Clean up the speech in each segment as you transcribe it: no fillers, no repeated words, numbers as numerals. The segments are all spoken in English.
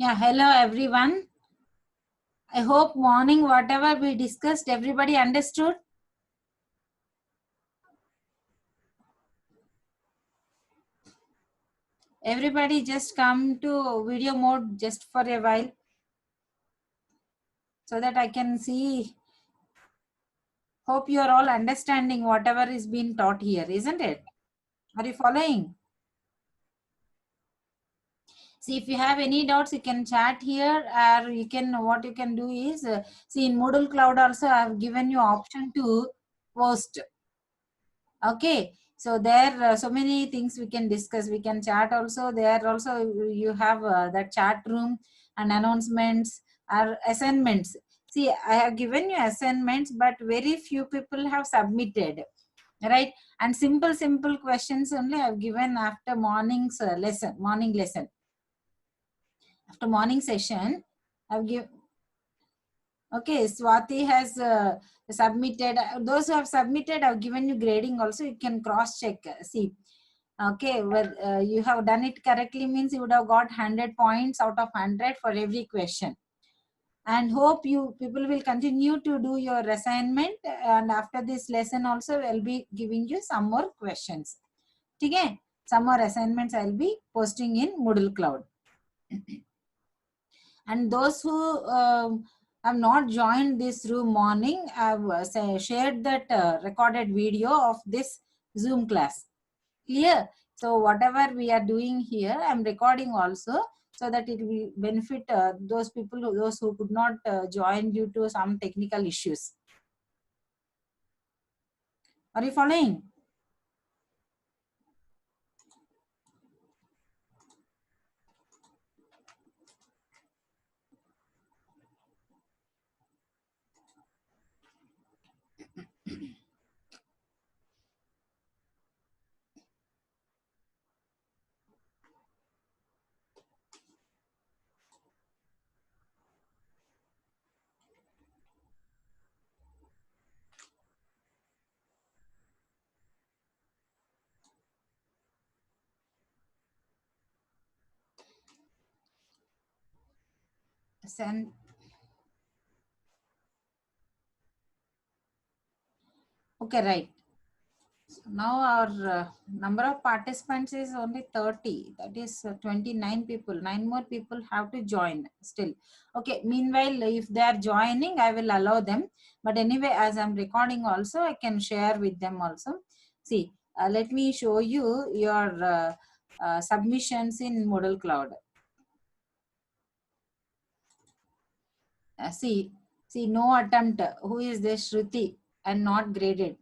Yeah, hello everyone. I hope morning whatever we discussed, everybody understood. Everybody just come to video mode just for a while so that I can see. Hope you are all understanding whatever is being taught here, isn't it? Are you following? See, if you have any doubts, you can chat here, or you can. What you can do is see in Moodle Cloud also. I have given you option to post. Okay, so there so many things we can discuss. We can chat also. There also you have that chat room and announcements or assignments. See, I have given you assignments, but very few people have submitted, right? And simple questions only I've given after morning lesson. After morning session, I've given. Okay, Swati has submitted. Those who have submitted, I've given you grading also. You can cross check. See, okay, well, you have done it correctly means you would have got 100 points out of 100 for every question. And hope you people will continue to do your assignment. And after this lesson also, I'll be giving you some more questions. Okay, some more assignments I'll be posting in Moodle Cloud. And those who have not joined this room morning, I've shared that recorded video of this Zoom class. Clear? So whatever we are doing here, I'm recording also so that it will benefit those people, those who could not join due to some technical issues. Are you following? Send. Okay, right. Now our number of participants is only 30. That is 29 people. 9 more people have to join still. Okay, meanwhile, if they are joining, I will allow them. But anyway, as I'm recording also, I can share with them also. See, let me show you your submissions in Moodle Cloud. See, no attempt. Who is this? Shruti and not graded.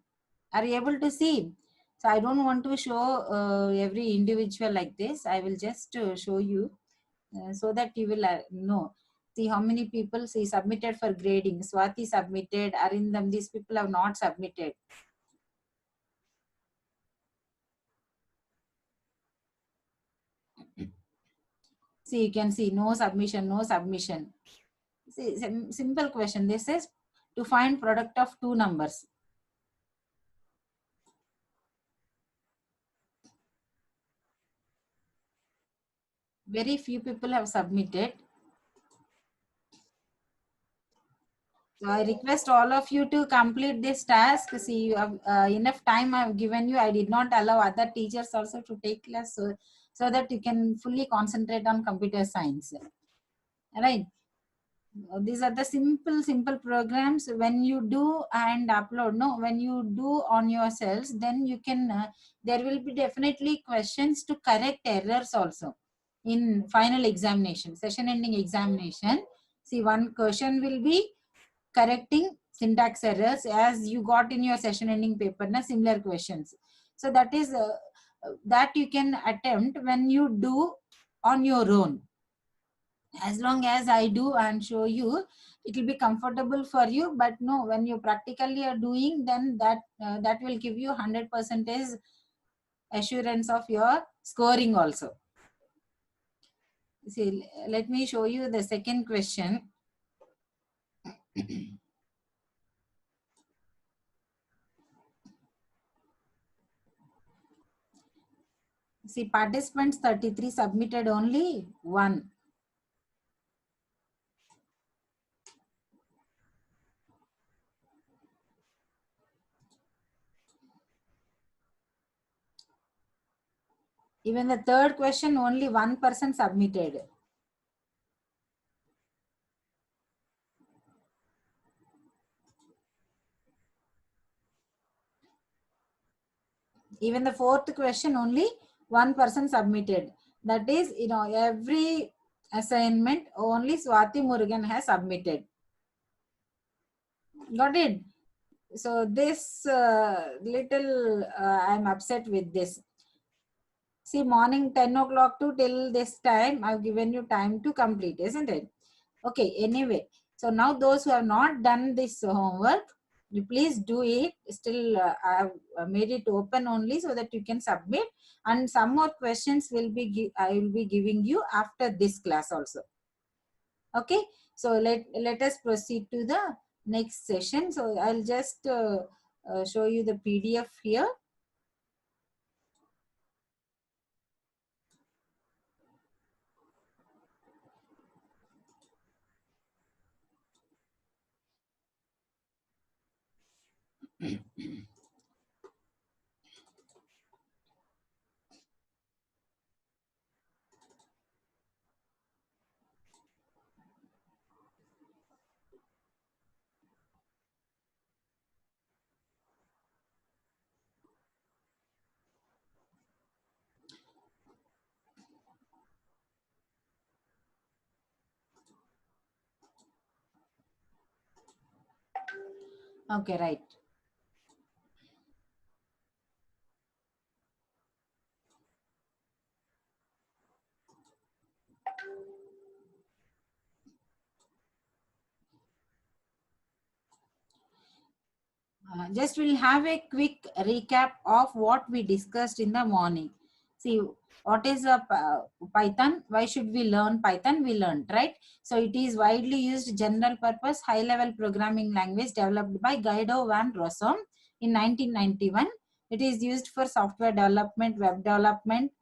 Are you able to see? So I don't want to show every individual like this. I will just show you so that you will know. See how many people see submitted for grading. Swati submitted. Arindam, these people have not submitted. See, you can see no submission, no submission. See, simple question. This is to find product of two numbers. Very few people have submitted. So I request all of you to complete this task. See, you have enough time I've given you. I did not allow other teachers also to take class so that you can fully concentrate on computer science. Right? These are the simple programs. When you do and upload, no, when you do on yourselves, then you can, there will be definitely questions to correct errors also in final examination, session ending examination. See, one question will be correcting syntax errors as you got in your session ending paper na similar questions. So that is that you can attempt when you do on your own. As long as I do and show you, it will be comfortable for you. But no, when you practically are doing, then that will give you 100% assurance of your scoring also. See, let me show you the second question. See, participants 33 submitted only one. Even the third question, only one person submitted. Even the fourth question, only one person submitted. That is, every assignment only Swati Murugan has submitted. Got it? So this little I'm upset with this. See, morning 10 o'clock to till this time, I've given you time to complete, isn't it? Okay, anyway. So now those who have not done this homework, you please do it. Still, I have made it open only so that you can submit. And some more questions I will be giving you after this class also. Okay, so let us proceed to the next session. So I'll just show you the PDF here. Okay, right. Just we'll have a quick recap of what we discussed in the morning. See, what is a Python? Why should we learn Python? We learned, right? So it is widely used general purpose high level programming language developed by Guido van Rossum in 1991. It is used for software development, web development,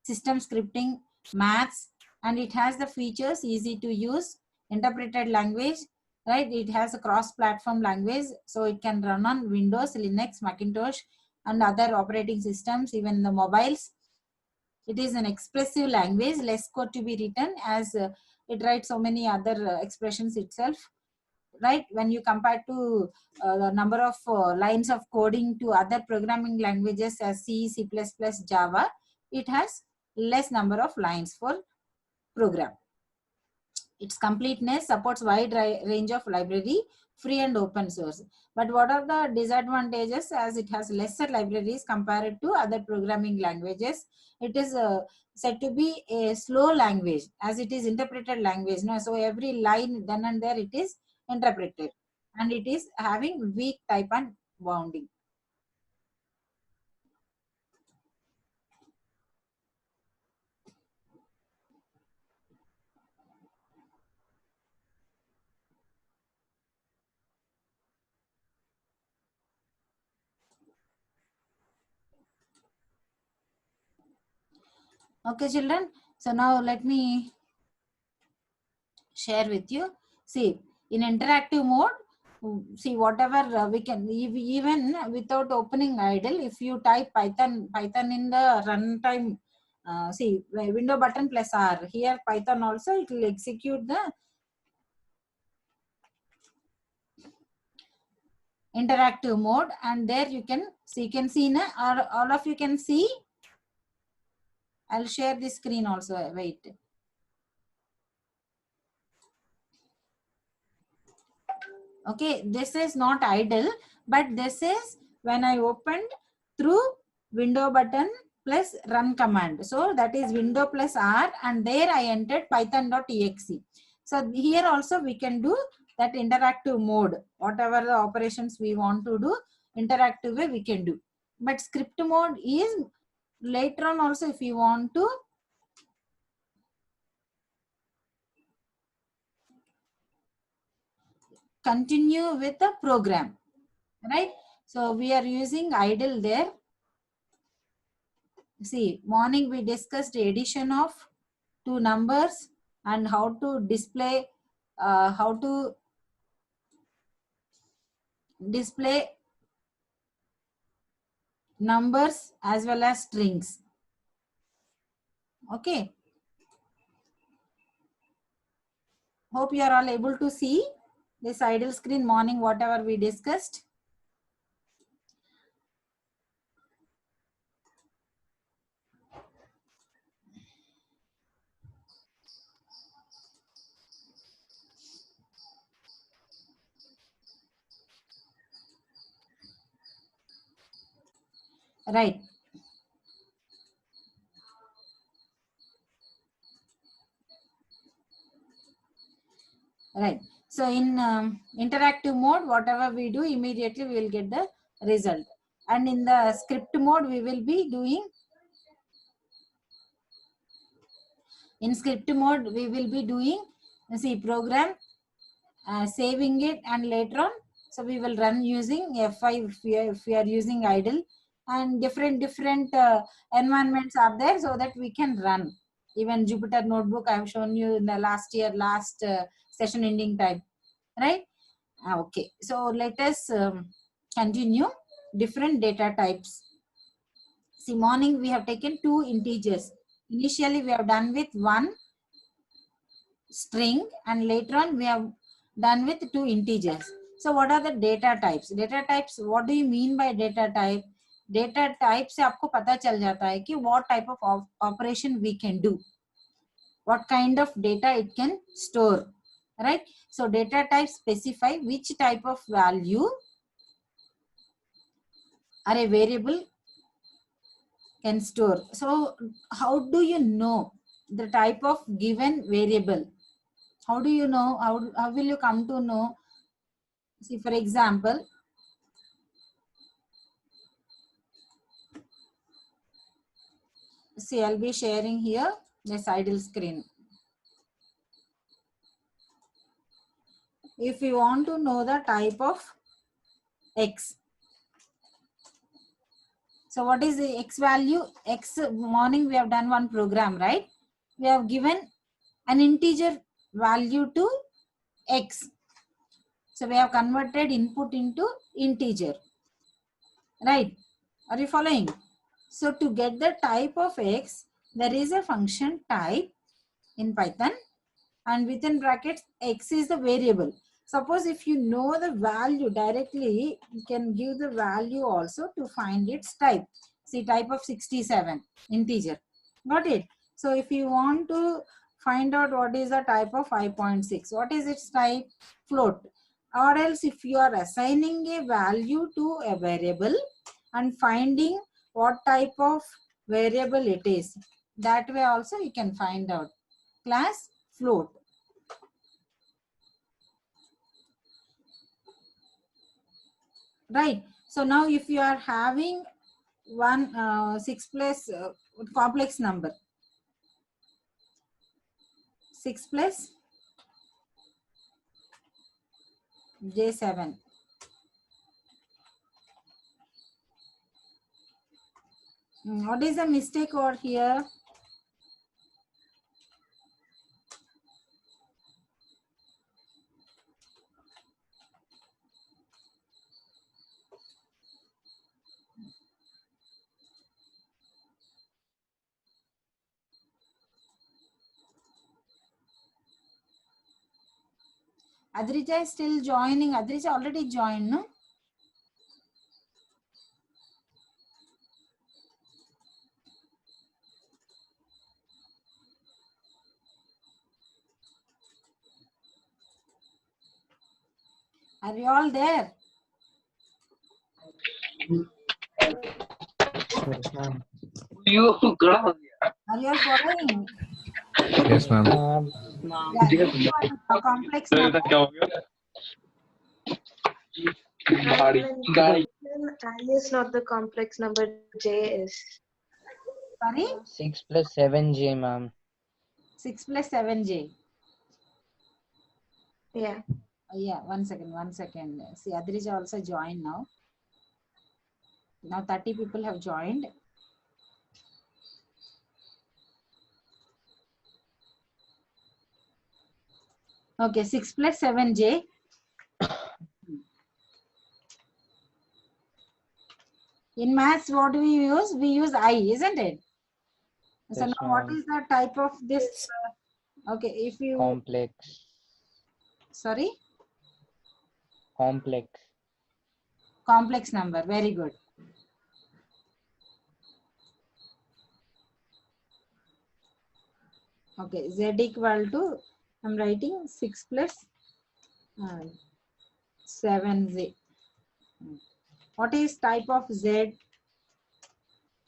system scripting, maths, and it has the features easy to use, interpreted language, right? It has a cross platform language, so it can run on Windows, Linux, Macintosh, and other operating systems, even the mobiles. It is an expressive language, less code to be written, as it writes so many other expressions itself, right? When you compare to the number of lines of coding to other programming languages as C, C++, Java, it has less number of lines for program. Its completeness supports wide range of library, free and open source. But what are the disadvantages? As it has lesser libraries compared to other programming languages, it is said to be a slow language, as it is interpreted language. No? So every line then and there it is interpreted, and it is having weak type and bounding. Okay, children. So now let me share with you. See, in interactive mode, see whatever we can, even without opening idle, if you type Python in the runtime, see window button plus R, here Python also, it will execute the interactive mode, and there you can see na, or all of you can see. I'll share the screen also. Wait. Okay, this is not idle, but this is when I opened through window button plus run command. So that is window plus R, and there I entered python.exe. So here also we can do that interactive mode. Whatever the operations we want to do, interactive way we can do. But script mode is later on also if you want to continue with the program, right? So we are using idle there. See, morning we discussed addition of two numbers and how to display numbers as well as strings. Okay. Hope you are all able to see this idle screen morning, whatever we discussed. Right. Right. So in interactive mode, whatever we do, immediately we will get the result. And in the script mode, we will be doing, in script mode, we will be doing, see, program, saving it, and later on, so we will run using F5 if we are using idle, and different environments are there so that we can run. Even Jupyter Notebook I have shown you in the last session ending time, right? Okay, so let us continue different data types. See, morning we have taken 2 integers. Initially we have done with 1 string, and later on we have done with 2 integers. So what are the data types? Data types, what do you mean by data type? Data type से आपको पता चल जाता है कि what type of operation we can do, what kind of data it can store, right? So data type specify which type of value or a variable can store. So how do you know the type of given variable? How do you know? How will you come to know? See, for example, see, I'll be sharing here this idle screen. If you want to know the type of X, so what is the X value? X, morning we have done one program, right? We have given an integer value to X. So we have converted input into integer, right? Are you following? So to get the type of X, there is a function type in Python, and within brackets X is the variable. Suppose if you know the value directly, you can give the value also to find its type. See, type of 67 integer. Got it? So if you want to find out what is the type of 5.6, what is its type? Float. Or else if you are assigning a value to a variable and finding what type of variable it is, that way also you can find out. Class float. Right. So now if you are having one 6 plus complex number, 6 plus J7. What is the mistake over here? Adrija is still joining. Adrija already joined, no? Are you all there? Yes, ma'am. Are you all following? Yes, ma'am. Yeah, this one, a complex number. I is not the complex number, J is. Sorry? 6 plus 7J, ma'am. 6 plus 7J. Yeah. Yeah, one second. See, Adrija also joined now. Now 30 people have joined. Okay, 6 plus 7J. In maths, what do we use? We use I, isn't it? So Yes, now what ma'am. is the type of this? Okay, if you, Complex. sorry, Complex. complex number. Very good. Okay, z equal to, I'm writing 6 plus 7z. What is type of z?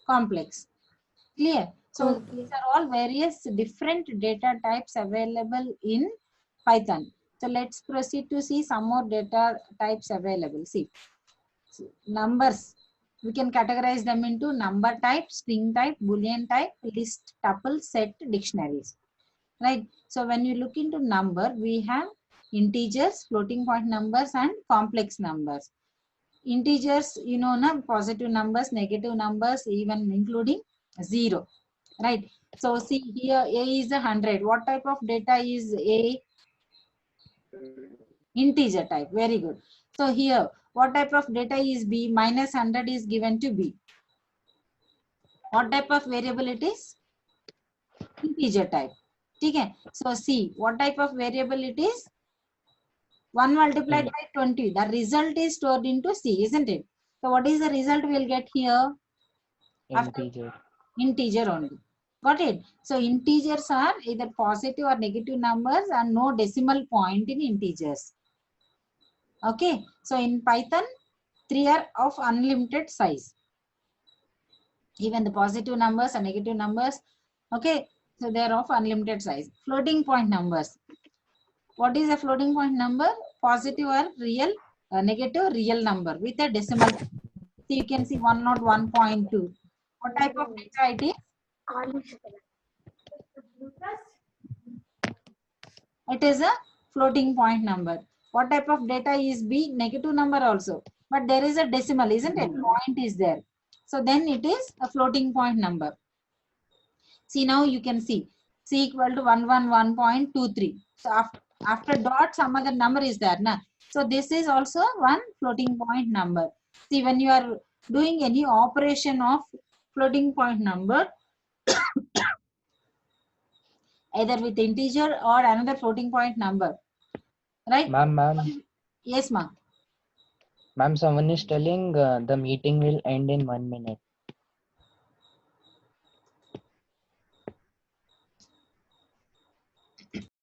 Complex. Clear? So Okay. these are all various different data types available in Python. So let's proceed to see some more data types available. See, numbers. We can categorize them into number type, string type, boolean type, list, tuple, set, dictionaries. Right? So when you look into number, we have integers, floating point numbers, and complex numbers. Integers, you know, positive numbers, negative numbers, even including 0. Right? So see here, A is 100. What type of data is A? Integer type. Very good. So here, what type of data is B? Minus 100 is given to B. What type of variable it is? Integer type. Okay. So C, what type of variable it is? 1 multiplied by 20. The result is stored into C, isn't it? So what is the result we'll get here? After Integer. integer only. Got it? So integers are either positive or negative numbers and no decimal point in integers. Okay. So in Python, 3 are of unlimited size. Even the positive numbers and negative numbers. Okay. So they are of unlimited size. Floating point numbers. What is a floating point number? Positive or real, negative real number with a decimal. So you can see 101.2. What type of data it is? It is a floating point number. What type of data is B? Negative number also. But there is a decimal, isn't it? Point is there. So then it is a floating point number. See, now you can see C equal to 111.23. So after dot, some other number is there. Na? So this is also one floating point number. See, when you are doing any operation of floating point number, either with integer or another floating point number, right? Ma'am, Yes, ma'am. someone is telling the meeting will end in 1 minute.